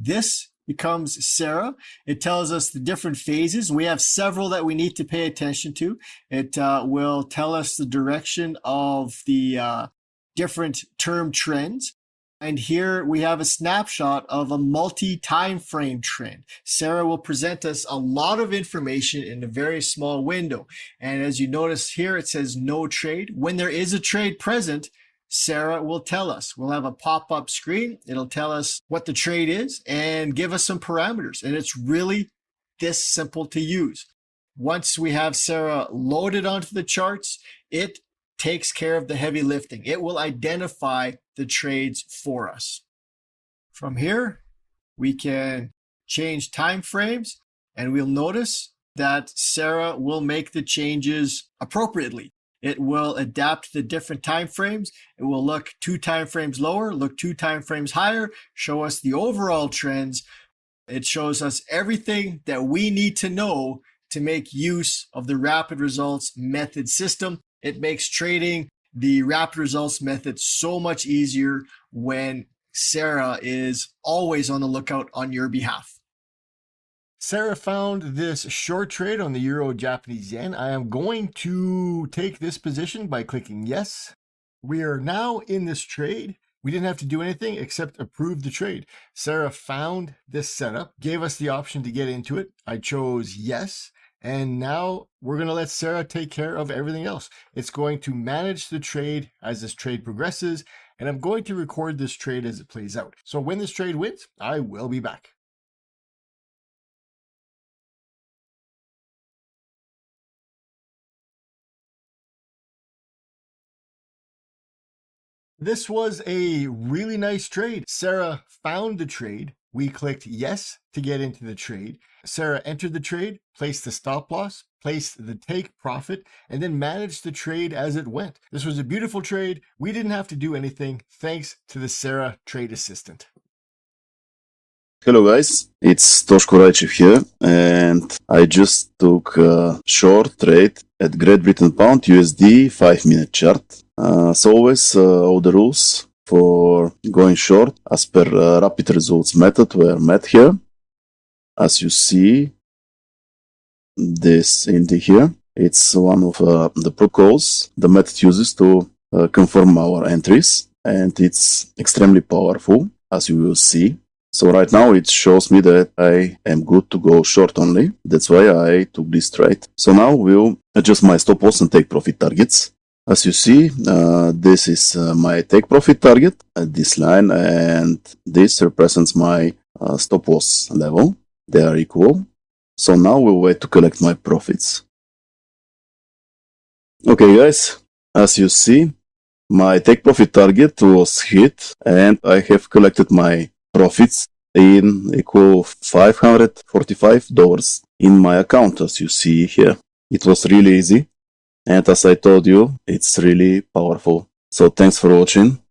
this becomes SARA. It tells us the different phases. We have several that we need to pay attention to. It will tell us the direction of the different term trends. And here we have a snapshot of a multi-time frame trend. SARA will present us a lot of information in a very small window. And as you notice here, it says no trade. When there is a trade present, SARA will tell us. We'll have a pop-up screen. It'll tell us what the trade is and give us some parameters. And it's really this simple to use. Once we have SARA loaded onto the charts, it takes care of the heavy lifting. It will identify the trades for us. From here, we can change time frames, and we'll notice that SARA will make the changes appropriately. It will adapt to the different time frames. It will look 2 time frames lower, look 2 time frames higher, show us the overall trends. It shows us everything that we need to know to make use of the Rapid Results Method system. It makes trading the Rapid Results Method so much easier when SARA is always on the lookout on your behalf. SARA found this short trade on the Euro Japanese Yen. I am going to take this position by clicking yes. We are now in this trade. We didn't have to do anything except approve the trade. SARA found this setup, gave us the option to get into it. I chose yes. And now we're going to let SARA take care of everything else. It's going to manage the trade as this trade progresses, and I'm going to record this trade as it plays out. So when this trade wins, I will be back. This was a really nice trade. SARA found the trade. We clicked yes to get into the trade. SARA entered the trade, placed the stop loss, placed the take profit, and then managed the trade as it went. This was a beautiful trade. We didn't have to do anything thanks to the SARA Trade Assistant. Hello guys, it's Toshko Rajchev here, and I just took a short trade at Great Britain Pound USD 5-minute chart. As always, all the rules for going short as per Rapid Results Method were met here. As you see, this into here, it's one of the protocols the method uses to confirm our entries, and it's extremely powerful, as you will see. So right now it shows me that I am good to go short only. That's why I took this trade. So now we'll adjust my stop loss and take profit targets. As you see, this is my take profit target at this line, and this represents my stop loss level. They are equal. So now we'll wait to collect my profits. Okay guys, as you see, my take profit target was hit, and I have collected my profits in equal $545 in my account, as you see here. It was really easy, and as I told you, it's really powerful. So thanks for watching.